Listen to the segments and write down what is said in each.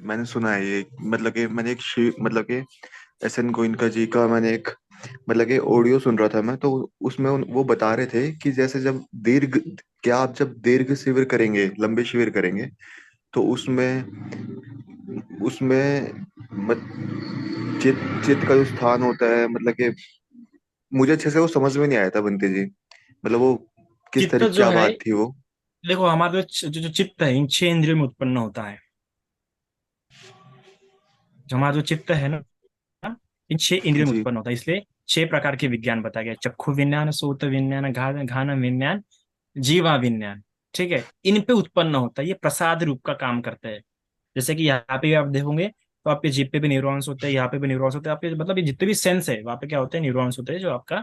मैंने सुना है ये, मतलब कि मैंने एक मतलब कि एस एन गोइनका जी का मैंने एक मतलब कि ऑडियो सुन रहा था मैं, तो उसमें वो बता रहे थे कि जैसे जब दीर्घ, क्या आप जब दीर्घ शिविर करेंगे, लंबे शिविर करेंगे, तो उसमें उसमें मत, चित्त चित्त का जो स्थान होता है, मतलब कि मुझे अच्छे से वो समझ में नहीं आया था बंते जी, मतलब वो किस चित्त तरह जो क्या है, बात थी वो। देखो हमारा जो चित्त है इन 6 इंद्रियों में उत्पन्न होता है। जो हमारा जो चित्त है ना, इन 6 इंद्रियों में जी। उत्पन्न होता है, इसलिए 6 प्रकार के विज्ञान बताया गया। चक्षु विज्ञान, सोत विज्ञान, घान विज्ञान, जीवा विज्ञान। ठीक है, इन पे उत्पन्न होता है, ये प्रसाद रूप का काम करते हैं। जैसे कि यहाँ पे भी आप देखोगे तो आपके जीभ पे भी न्यूरॉन्स होते हैं, यहाँ पे भी न्यूरॉन्स होते हैं, आपके मतलब ये जितने भी सेंस है वहाँ पे क्या होते हैं, न्यूरॉन्स होते हैं जो आपका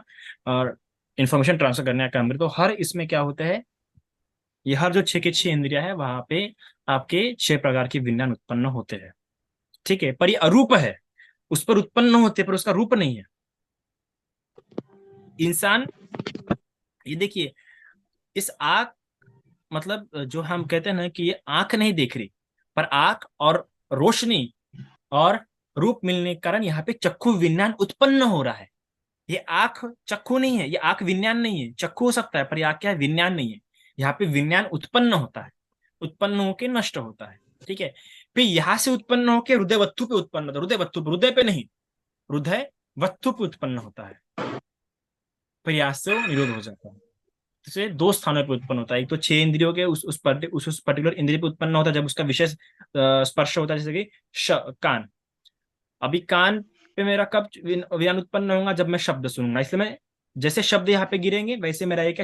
और इन्फॉर्मेशन ट्रांसफर करने का काम करते हैं। तो हर इसमें क्या होता है, ये हर जो 6 की 6 इंद्रिया है वहां पे आपके 6 प्रकार के विज्ञान उत्पन्न होते हैं। ठीक है, पर ये अरूप है, उस पर उत्पन्न होते पर उसका रूप नहीं है। इंसान, ये देखिए, इस आंख, मतलब जो हम कहते हैं ना कि ये आंख नहीं देख रही, पर आंख और रोशनी और रूप मिलने के कारण यहाँ पे चक्षु विज्ञान उत्पन्न हो रहा है। ये आंख चक्षु नहीं है, ये आंख विज्ञान नहीं है। चक्षु हो सकता है पर ये आंख क्या है, विज्ञान नहीं है। यहाँ पे विज्ञान उत्पन्न होता है, उत्पन्न होके नष्ट होता है। ठीक है, फिर यहां से उत्पन्न होके हृदय वस्तु पे उत्पन्न होता है। हृदय वस्तु पे, हृदय पे नहीं, हृदय वस्तु पे उत्पन्न होता है। प्रयास से वो निरोध हो जाता है। से 2 स्थानों पे उत्पन्न होता है। एक तो 6 इंद्रियों के उस पर्टिकुलर इंद्रिय पे उत्पन्न होता है जब उसका विशेष स्पर्श होता है, जैसे कि कान। अभी कान पे मेरा कब ज्ञान उत्पन्न होगा, जब मैं शब्द सुनूंगा। इसलिए मैं, जैसे शब्द यहाँ पे गिरेंगे वैसे मेरा एक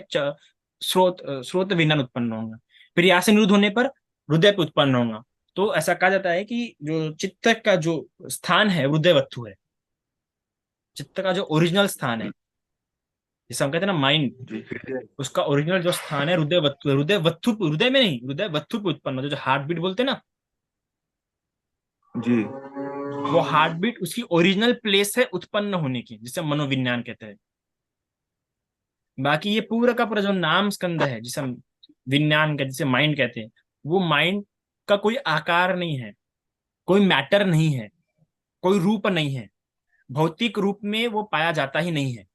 स्रोत विज्ञान उत्पन्न होगा। फिर यहाँ से निरुद्ध होने पर हृदय पे उत्पन्न होगा। तो ऐसा कहा जाता है कि जो चित्त का जो स्थान है हृदय वस्तु है। चित्त का जो ओरिजिनल स्थान है, जिसे हम कहते हैं ना माइंड, जी फिर। उसका ओरिजिनल जो स्थान है हृदय वस्तु है। हृदय वस्तु, हृदय में नहीं, हृदय वस्तु पे उत्पन्न होता है। जो हार्ट बीट बोलते हैं ना, जी। वो हार्ट बीट उसकी ओरिजिनल प्लेस है उत्पन्न होने की, जिसे हम मनोविज्ञान कहते हैं। बाकी ये पूरा का पूरा जो नाम स्कंद है, जिसे हम विज्ञान का, जिसे माइंड कहते हैं, वो माइंड का कोई आकार नहीं है, कोई मैटर नहीं है, कोई रूप नहीं है। भौतिक रूप में वो पाया जाता ही नहीं है,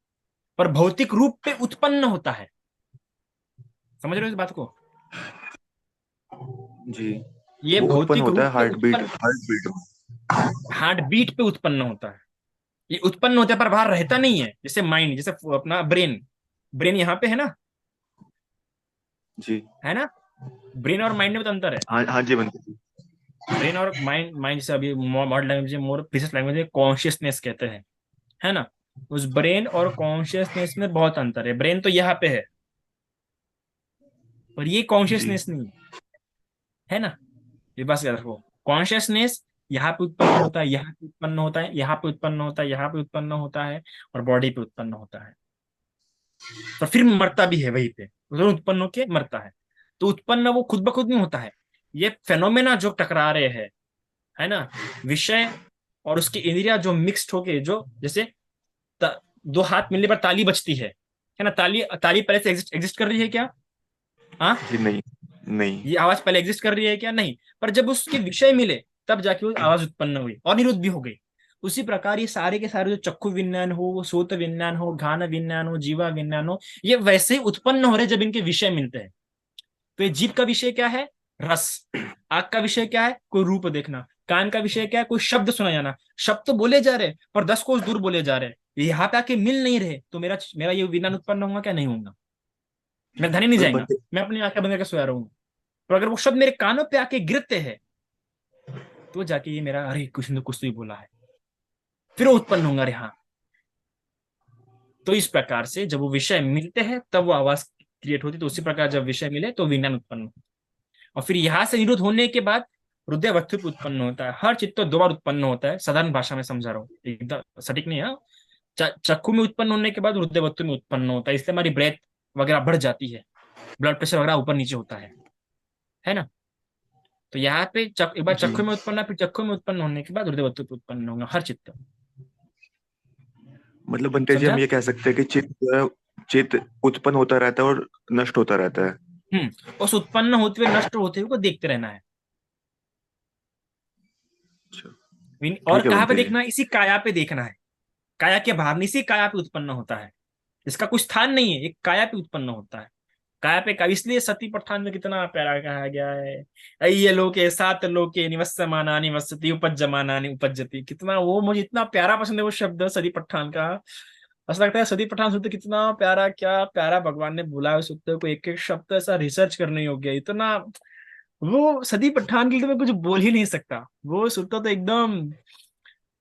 पर भौतिक रूप पे उत्पन्न होता है। समझ रहे हो इस बात को? जी। ये वो उत्पन्न भौतिक होता रूप है पे हार्ट उत्पन्न, बीट में। हार्ट बीट पे उत्पन्न होता है। ये उत्पन्न होता है पर बाहर रहता नहीं है। जैसे माइंड, जैसे अपना ब्रेन, ब्रेन यहाँ पे है ना, जी। है ना। ब्रेन और माइंड में तो अंतर है। हाँ हाँ जी बनते जी। ब्रेन और माइंड, माइंड से अभी मॉडर्न लैंग्वेज में, मोर प्रीसियस लैंग्वेज में कॉन्शियसनेस कहते हैं, है ना। उस ब्रेन और कॉन्शियसनेस में बहुत अंतर है। ब्रेन तो यहाँ पे है, पर ये जी। कॉन्शियसनेस नहीं है ना। ये बस याद रखो, कॉन्शियसनेस यहाँ पे उत्पन्न होता है, यहाँ पे उत्पन्न होता है, यहाँ पे उत्पन्न होता है, यहाँ पे उत्पन्न होता है, और बॉडी पे उत्पन्न होता है। तो फिर मरता भी है वहीं पे, दोनों उत्पन्न होके मरता है। तो उत्पन्न वो खुद ब खुद नहीं होता है। ये फेनोमेना जो टकरा रहे हैं, है ना, विषय और उसकी इंद्रिया जो मिक्स्ड होके, जो जैसे दो हाथ मिलने पर ताली बजती है ना। ताली, ताली पहले से एग्जिस्ट एग्जिस्ट कर रही है क्या? हाँ, जी नहीं। नहीं। ये आवाज पहले एग्जिस्ट कर रही है क्या? नहीं। पर जब उसके विषय मिले तब जाके वो आवाज उत्पन्न हुई और निरुद्ध भी हो गई। उसी प्रकार ये सारे के सारे जो चक्षु विज्ञान हो, वो सोत विज्ञान हो, घान विज्ञान हो, जीवा विज्ञान हो, ये वैसे ही उत्पन्न हो रहे जब इनके विषय मिलते हैं। तो ये जीभ का विषय क्या है? रस। आग का विषय क्या है? कोई रूप देखना। कान का विषय क्या है? कोई शब्द सुना जाना। शब्द तो बोले जा रहे पर 10 कोस दूर बोले जा रहे, ये यहाँ पे आके मिल नहीं रहे, तो मेरा मेरा ये विज्ञान उत्पन्न होगा क्या? नहीं होगा। मेरा ध्यान ही नहीं मतलब जाएगा, बनते। मैं अपनी आंखें बंद करके सोया रहूंगा। पर अगर वो शब्द मेरे कानों पे आके गिरते हैं, तो जाके ये मेरा, अरे कुछ ने कुछ तो ही बोला है, फिर वो उत्पन्न होगा। अरे हाँ। तो इस प्रकार से जब वो विषय मिलते हैं तब वो आवाज क्रिएट होती है। तो उसी प्रकार जब विषय मिले तो विज्ञान उत्पन्न होता है। और फिर यहां से निरुद्ध होने के बाद हृदय वस्तु पे उत्पन्न होता है। हर चित्त तो 2 बार उत्पन्न होता है, साधारण भाषा में समझा रहा हूँ, एकदम सटीक नहीं है। चक्षु में उत्पन्न होने के बाद हृदय वस्तु में उत्पन्न होता है, इसलिए हमारी ब्रेथ वगैरह बढ़ जाती है, ब्लड प्रेशर वगैरह ऊपर नीचे होता है ना। तो यहाँ पे एक बार जी। चक्षु में उत्पन्न, फिर चक्षु में उत्पन्न होने के बाद हृदय वस्तु पे उत्पन्न होगा हर चित्त। मतलब बनते जी हम समझा? ये कह सकते हैं कि चित्त जो है, चित्त उत्पन्न होता रहता है और नष्ट होता रहता है। उस उत्पन्न होते हुए नष्ट होते हुए को देखते रहना है। और ठीक है कहाँ पे बनते जी। देखना है? इसी काया पे देखना है। काया के भाव में इसी काया पे उत्पन्न होता है। इसका कुछ स्थान नहीं है, एक काया पे उत्पन्न होता है। काया पे का, इसलिए सती पठान में कितना प्यारा कहा गया है, अय्य लोके सात लोके निवस्यमाना निवसति उपज्जमाना उपज्जति। कितना वो, मुझे इतना प्यारा पसंद है वो शब्द सती पठान का। ऐसा लगता है सती पठान सूत्र कितना प्यारा, क्या प्यारा भगवान ने बोला है उस सूत्र को, एक एक शब्द ऐसा रिसर्च करने योग्य है इतना। वो सती पठान के लिए तो मैं कुछ बोल ही नहीं सकता। वो सूत्र तो एकदम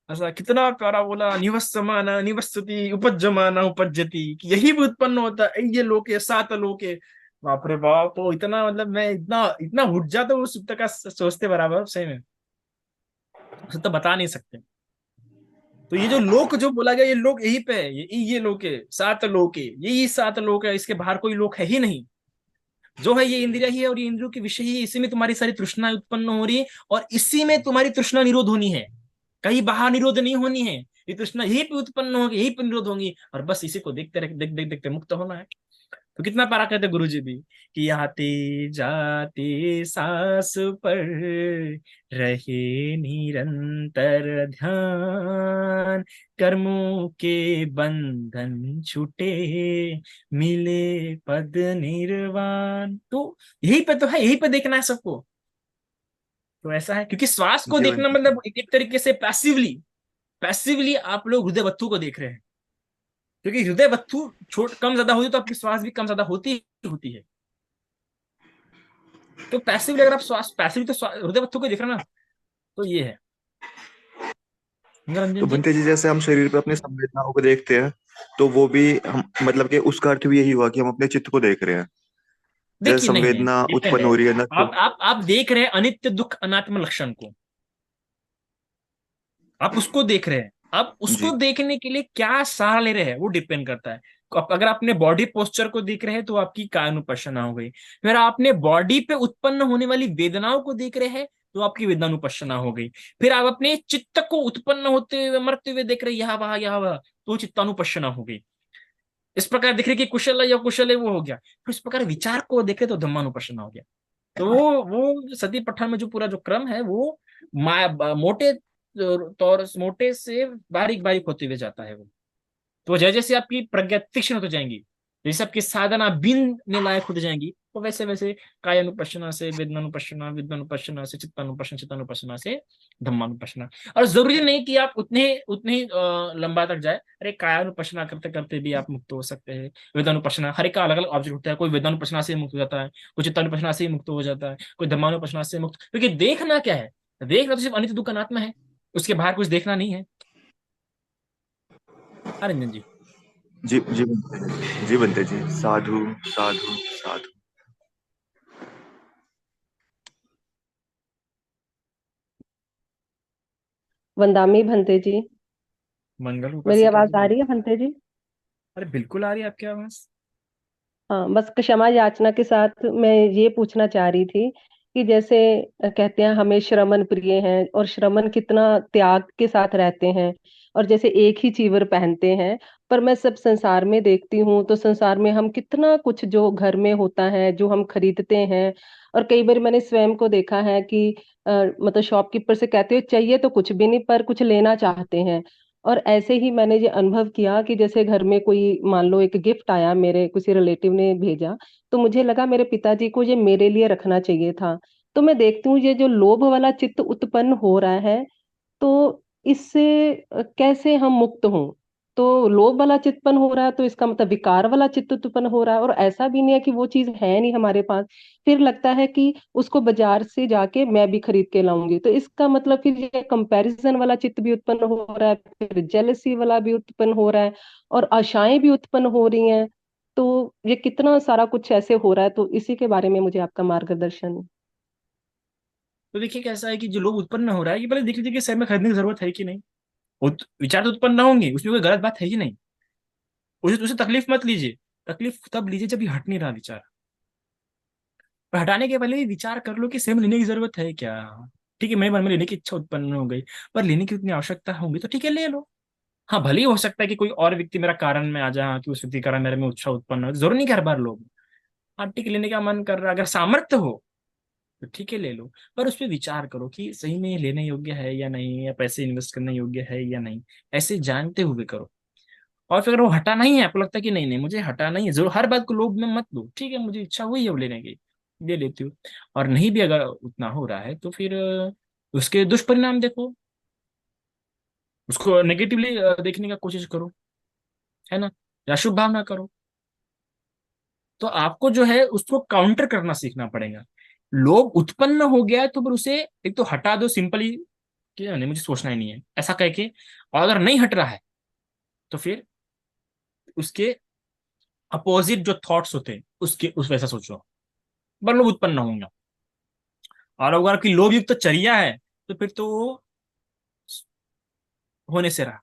ऐसा कितना प्यारा बोला, निवस्यमाना निवसति उपज्जमाना उपज्जति, कि यही भी उत्पन्न होता है, ये लोके सात लोके। बाप रे बाप, तो इतना मतलब मैं इतना इतना उठ जाता हूँ उस सूत्र का सोचते बराबर, सही में उसे तो बता नहीं सकते। तो ये जो लोक जो बोला गया, ये लोक यही पे है, ये लोक है, सात लोक है, यही सात लोक है, इसके बाहर कोई लोक है ही नहीं। जो है ये इंद्रिया ही है, और ये इंद्रियों के विषय ही है, इसी में तुम्हारी सारी तृष्णा उत्पन्न हो रही है, और इसी में तुम्हारी तृष्णा निरोध होनी है। कहीं बाहर निरोध नहीं होनी है, ये तृष्णा यही पे उत्पन्न होगी, यही पे निरोध होंगी, और बस इसी को देखते रह देख देख देखते मुक्त होना है। तो कितना प्यारा कहते गुरु जी भी, कि आते जाते सांस पर रहे निरंतर ध्यान, कर्मों के बंधन छूटे, मिले पद निर्वाण। तो यही पे तो है, यही पे देखना है सबको। तो ऐसा है, क्योंकि श्वास को जी देखना बनते जी। मतलब एक तरीके से पैसिवली, पैसिवली आप लोग हृदय बत्थू को देख रहे हैं। क्योंकि हृदय बत्थू छोट कम ज्यादा होती है, तो आपकी श्वास भी कम ज्यादा होती है। तो पैसिवली अगर आप श्वास पैसिवली तो हृदय बत्थू को देख रहे हैं ना। तो ये है तो रंजन जी। बनते जी, जैसे हम शरीर पे अपनी संवेदनाओं को देखते हैं, तो वो भी हम मतलब कि उसका अर्थ भी यही हुआ कि हम अपने चित्त को देख रहे हैं। जैसे देखिए, नहीं नहीं, संवेदना डिपेंड उत्पन्न है। हो रही है ना, तो आप देख रहे हैं अनित्य दुख अनात्म लक्षण को, आप उसको देख रहे हैं। अब उसको जी देखने के लिए क्या सहारा ले रहे हैं वो डिपेंड करता है। तो अगर आपने बॉडी पोस्चर को देख रहे हैं तो आपकी कायानुपश्यना हो गई। फिर आपने बॉडी पे उत्पन्न होने वाली वेदनाओं को देख रहे हैं तो आपकी वेदनानुपश्यना हो गई। फिर आप अपने चित्त को उत्पन्न होते हुए मरते हुए देख रहे हैं, यहाँ वहां, तो चित्तानुपश्यना हो गई। इस प्रकार देख रहे कि कुशल है या कुशल है, वो हो गया। फिर इस प्रकार विचार को देखे तो धम्मानुपश्यना हो गया। तो वो सती पट्ठन में जो पूरा जो क्रम है वो मोटे तौर, मोटे से बारीक बारीक होते हुए जाता है वो। तो जैसे जैसे आपकी प्रज्ञा तीक्ष्ण होती जाएंगी, जैसे आपकी साधना बीनने लायक होती जाएंगी, तो वैसे वैसे कायानुपश्यना से वेदनानुपश्यना, वेदनानुपश्यना से चित्तानुपश्यना, चित्तानुपश्यना से धम्मानुपश्यना। और जरूरी नहीं कि आप उतने उतने ही लंबा तक जाए। अरे कायानुपश्यना करते करते भी आप मुक्त हो सकते हैं। वेदानुपश्यना, हर एक का अलग अलग ऑब्जेक्ट होता है। कोई वेदानुपश्यना से मुक्त हो जाता है, कोई चित्तानुपश्यना से मुक्त हो जाता है, कोई धम्मानुपश्यना से मुक्त। क्योंकि देखना क्या है? देखना तो सिर्फ अनित्य दुख अनात्मा है, उसके बाहर कुछ देखना नहीं है। हाँ रंजन जी। जी जी बनते जी, साधु साधु साधु। वंदामी भंते जी। मंगल मेरी उपस्थित है आवाज जी, आ रही बिल्कुल। है भंते जी? अरे बिल्कुल आ रही है आपकी आवाज। हाँ, बस क्षमा याचना के साथ मैं ये पूछना चाह रही थी कि जैसे कहते हैं हमें श्रमण प्रिय हैं, और श्रमण कितना त्याग के साथ रहते हैं, और जैसे एक ही चीवर पहनते हैं। पर मैं सब संसार में देखती हूँ तो संसार में हम कितना कुछ जो घर में होता है जो हम खरीदते हैं, और कई बार मैंने स्वयं को देखा है कि मतलब शॉपकीपर से कहते हो चाहिए तो कुछ भी नहीं पर कुछ लेना चाहते हैं। और ऐसे ही मैंने ये अनुभव किया कि जैसे घर में कोई मान लो एक गिफ्ट आया, मेरे किसी रिलेटिव ने भेजा, तो मुझे लगा मेरे पिताजी को ये मेरे लिए रखना चाहिए था। तो मैं देखती हूँ ये जो लोभ वाला चित्त उत्पन्न हो रहा है, तो इससे कैसे हम मुक्त हों? तो लोभ वाला चित्तपन हो रहा है तो इसका मतलब विकार वाला चित्त उत्पन्न हो रहा है, और ऐसा भी नहीं है कि वो चीज है नहीं हमारे पास। फिर लगता है कि उसको बाजार से जाके मैं भी खरीद के लाऊंगी, तो इसका मतलब फिर ये कंपैरिजन वाला चित्त भी उत्पन्न हो रहा है, फिर जेलसी वाला भी उत्पन्न हो रहा है, और आशाएं भी उत्पन्न हो रही हैं। तो ये कितना सारा कुछ ऐसे हो रहा है, तो इसी के बारे में मुझे आपका मार्गदर्शन। तो देखिए कैसा है कि जो लोग उत्पन्न हो रहा है, ये पहले देख लीजिए कि शहर में खरीदने की जरूरत है कि नहीं। विचार तो उत्पन्न ना होंगे, उसमें कोई गलत बात है ही नहीं। उसे तकलीफ मत लीजिए। तकलीफ तब लीजिए जब ये हट नहीं रहा विचार। पर हटाने के पहले भी विचार कर लो कि सेम लेने की जरूरत है क्या। ठीक है, मेरे मन में लेने की इच्छा उत्पन्न हो गई, पर लेने की उतनी आवश्यकता होगी तो ठीक है, ले लो। हाँ, भले ही हो सकता है कि कोई और व्यक्ति मेरा कारण में आ जाए, हाँ, कि उस व्यक्ति के कारण मेरे में उत्साह उत्पन्न हो, जरूरी नहीं कि हर बार लोग। हाँ ठीक है, लेने का मन कर रहा है, अगर सामर्थ्य हो तो ठीक है ले लो, पर उस पर विचार करो कि सही में ये लेने योग्य है या नहीं, या पैसे इन्वेस्ट करने योग्य है या नहीं, ऐसे जानते हुए करो। और फिर अगर वो हटा नहीं है, आपको लगता है कि नहीं नहीं मुझे हटा नहीं है, जरूर हर बात को लोभ में मत लो, ठीक है मुझे इच्छा हुई है वो लेने की, ले लेती हूँ। और नहीं भी अगर उतना हो रहा है तो फिर उसके दुष्परिणाम देखो, उसको नेगेटिवली देखने का कोशिश करो, है ना, या शुभ भावना करो। तो आपको जो है उसको काउंटर करना सीखना पड़ेगा। लोभ उत्पन्न हो गया है तो फिर उसे एक तो हटा दो सिंपली, कि नहीं मुझे सोचना ही नहीं है ऐसा कह के। और अगर नहीं हट रहा है तो फिर उसके अपोजिट जो थॉट्स होते हैं उसके उस वैसा सोचो, पर लोभ उत्पन्न होंगे। और अगर आपकी लोभ युक्त चर्या है तो फिर तो वो होने से रहा।